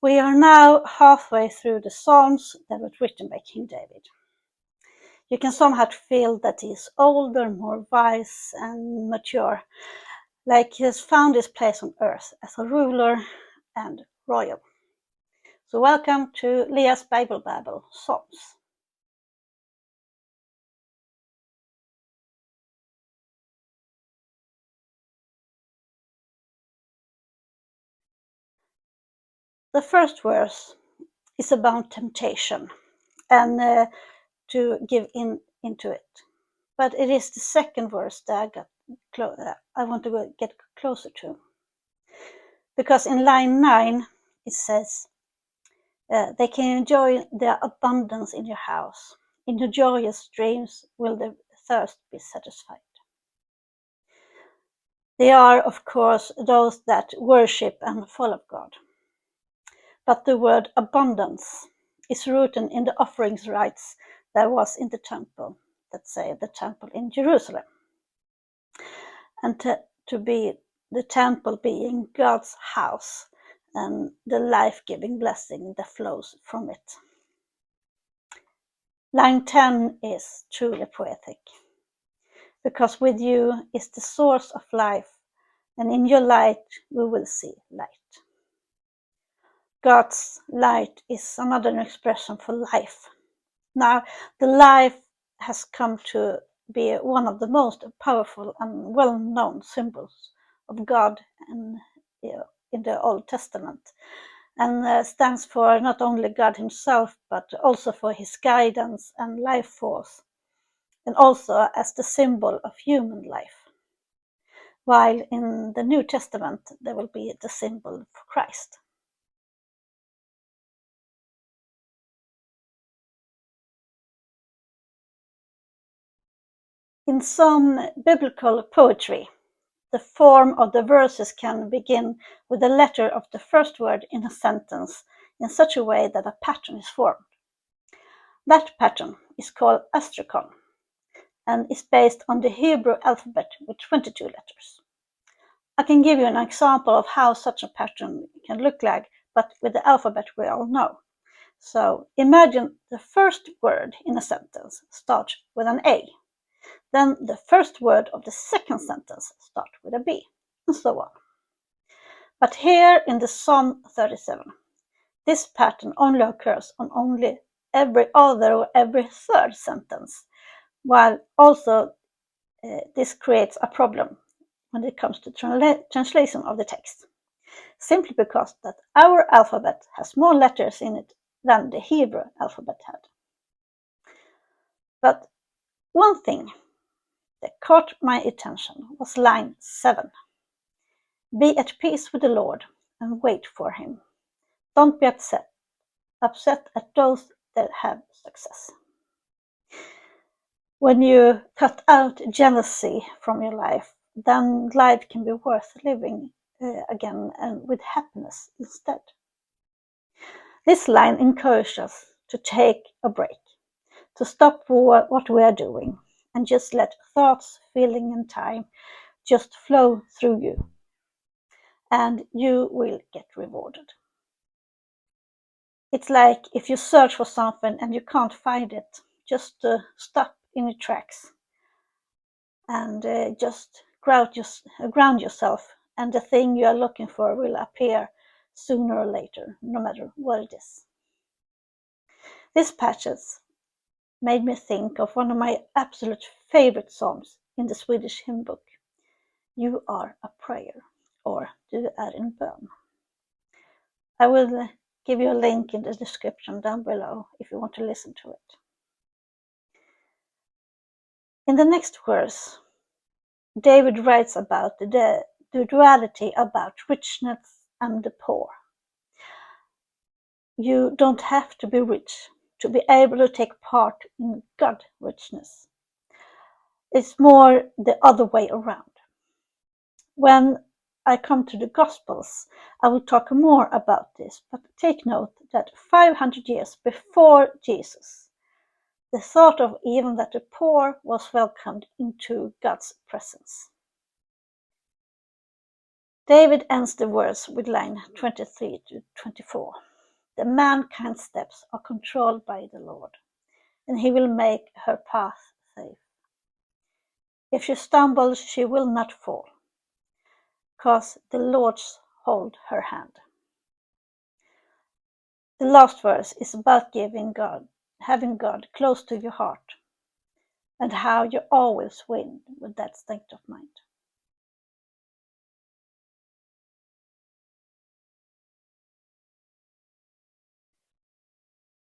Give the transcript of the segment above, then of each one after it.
We are now halfway through the Psalms that were written by King David. You can somehow feel that he is older, more wise and mature, like he has found his place on earth as a ruler and royal. So welcome to Leah's Bible Babble, Psalms. The first verse is about temptation and to give into it. But it is the second verse that I want to get closer to. Because in line 9 it says, they can enjoy the abundance in your house. In your joyous streams will the thirst be satisfied. They are, of course, those that worship and follow God. But the word abundance is rooted in the offerings rites that was in the temple, let's say the temple in Jerusalem. And to be the temple being God's house and the life-giving blessing that flows from it. Line 10 is truly poetic, because with you is the source of life, and in your light we will see light. God's light is another expression for life. Now, the life has come to be one of the most powerful and well-known symbols of God in the Old Testament, and stands for not only God himself, but also for his guidance and life force, and also as the symbol of human life. While in the New Testament, there will be the symbol for Christ. In some biblical poetry, the form of the verses can begin with the letter of the first word in a sentence in such a way that a pattern is formed. That pattern is called astracon and is based on the Hebrew alphabet with 22 letters. I can give you an example of how such a pattern can look like, but with the alphabet we all know. So imagine the first word in a sentence starts with an A. Then the first word of the second sentence starts with a B, and so on. But here in the Psalm 37, this pattern only occurs on only every other or every third sentence, while also this creates a problem when it comes to translation of the text, simply because that our alphabet has more letters in it than the Hebrew alphabet had. But one thing that caught my attention was line 7. Be at peace with the Lord and wait for him. Don't be upset at those that have success. When you cut out jealousy from your life, then life can be worth living again and with happiness instead. This line encourages us to take a break, to stop what we are doing and just let thoughts, feeling and time just flow through you, and you will get rewarded. It's like if you search for something and you can't find it, just stop in your tracks and just ground yourself, and the thing you are looking for will appear sooner or later, no matter what it is. This passage made me think of one of my absolute favorite psalms in the Swedish hymn book, You Are a Prayer, or Du är en bön. I will give you a link in the description down below if you want to listen to it. In the next verse, David writes about the duality about richness and the poor. You don't have to be rich to be able to take part in God's richness. It's more the other way around. When I come to the Gospels, I will talk more about this, but take note that 500 years before Jesus, the thought of even that the poor was welcomed into God's presence. David ends the verse with line 23 to 24. The mankind's steps are controlled by the Lord, and he will make her path safe. If she stumbles, she will not fall, because the Lord's hold her hand. The last verse is about having God close to your heart, and how you always win with that state of mind.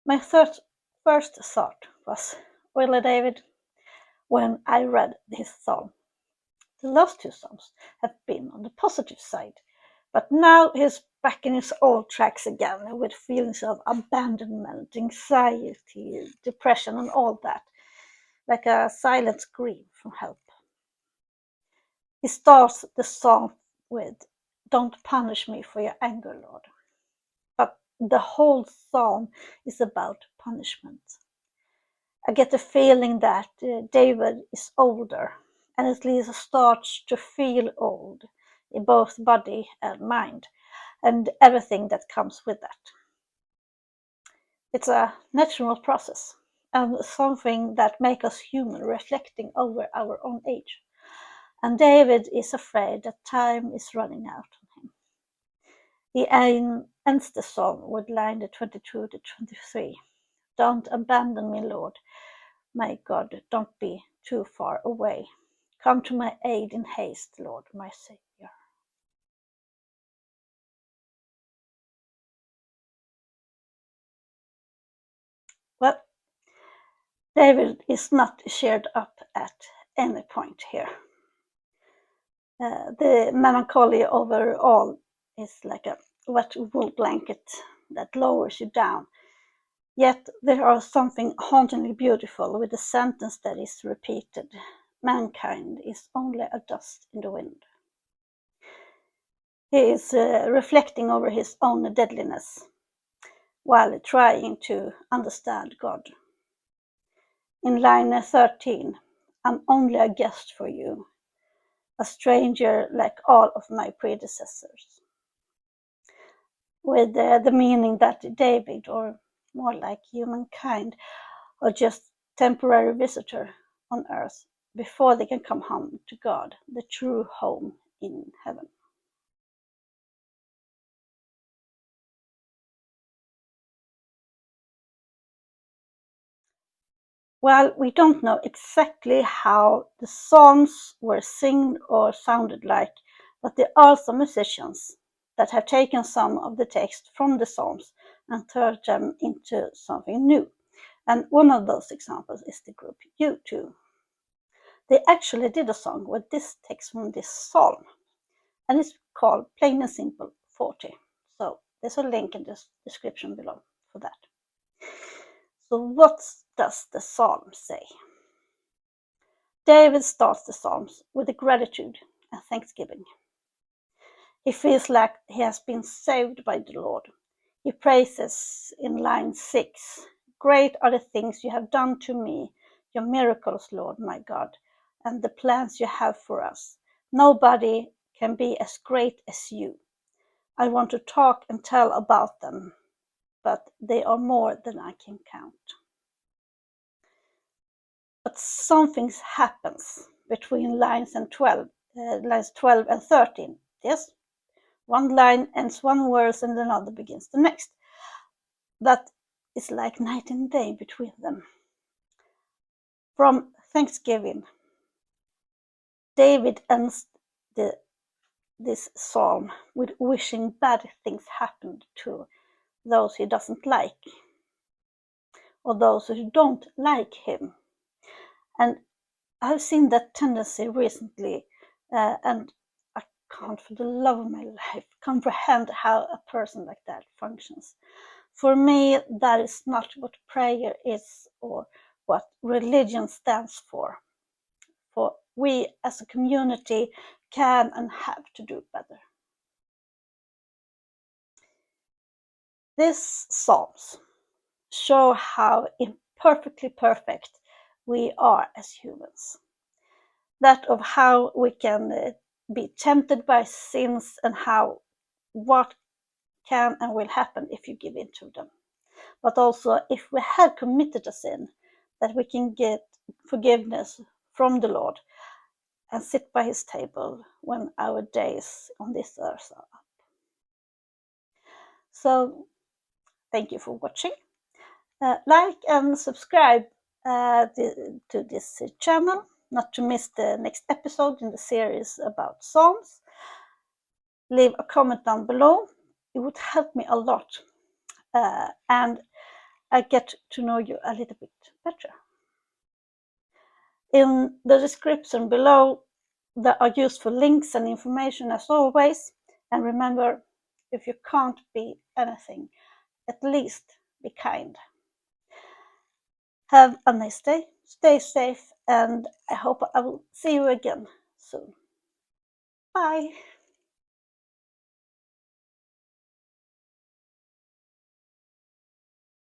My first thought was, really, David, when I read this psalm. The last two psalms have been on the positive side, but now he's back in his old tracks again with feelings of abandonment, anxiety, depression, and all that, like a silent scream for help. He starts the psalm with, "Don't punish me for your anger, Lord." But the whole psalm is about punishment. I get the feeling that David is older, and at least starts to feel old in both body and mind, and everything that comes with that. It's a natural process, and something that makes us human, reflecting over our own age. And David is afraid that time is running out on him. He ends the psalm with line 22 to 23. "Don't abandon me, Lord. My God, don't be too far away. Come to my aid in haste, Lord, my Savior." Well, David is not cheered up at any point here. The melancholy overall is like a wet wool blanket that lowers you down. Yet there is something hauntingly beautiful with the sentence that is repeated: "Mankind is only a dust in the wind." He is reflecting over his own deadliness while trying to understand God. In line 13, "I'm only a guest for you, a stranger like all of my predecessors," with the meaning that David, or more like humankind, are just temporary visitor on earth before they can come home to God, the true home in heaven. Well, we don't know exactly how the songs were sung or sounded like, but there are some musicians that have taken some of the text from the Psalms and turned them into something new. And one of those examples is the group U2. They actually did a song with this text from this psalm, and it's called Plain and Simple 40. So there's a link in the description below for that. So what does the psalm say? David starts the psalms with a gratitude and thanksgiving. He feels like he has been saved by the Lord. He praises in line 6, "Great are the things you have done to me, your miracles, Lord my God, and the plans you have for us. Nobody can be as great as you. I want to talk and tell about them, but they are more than I can count." But something happens between lines 12 and 13. Yes, one line ends one verse and another begins the next. That is like night and day between them. From Thanksgiving, David ends this psalm with wishing bad things happened to those he doesn't like, or those who don't like him. And I've seen that tendency recently, and I can't for the love of my life comprehend how a person like that functions. For me, that is not what prayer is or what religion stands for. For we as a community can and have to do better. These psalms show how imperfectly perfect we are as humans. That of how we can be tempted by sins and what can and will happen if you give in to them. But also, if we have committed a sin, that we can get forgiveness from the Lord and sit by his table when our days on this earth are up. So, thank you for watching. Like and subscribe to this channel, not to miss the next episode in the series about Psalms. Leave a comment down below. It would help me a lot, and I get to know you a little bit better. In the description below, there are useful links and information as always. And remember, if you can't be anything, at least be kind. Have a nice day, stay safe, and I hope I will see you again soon. Bye!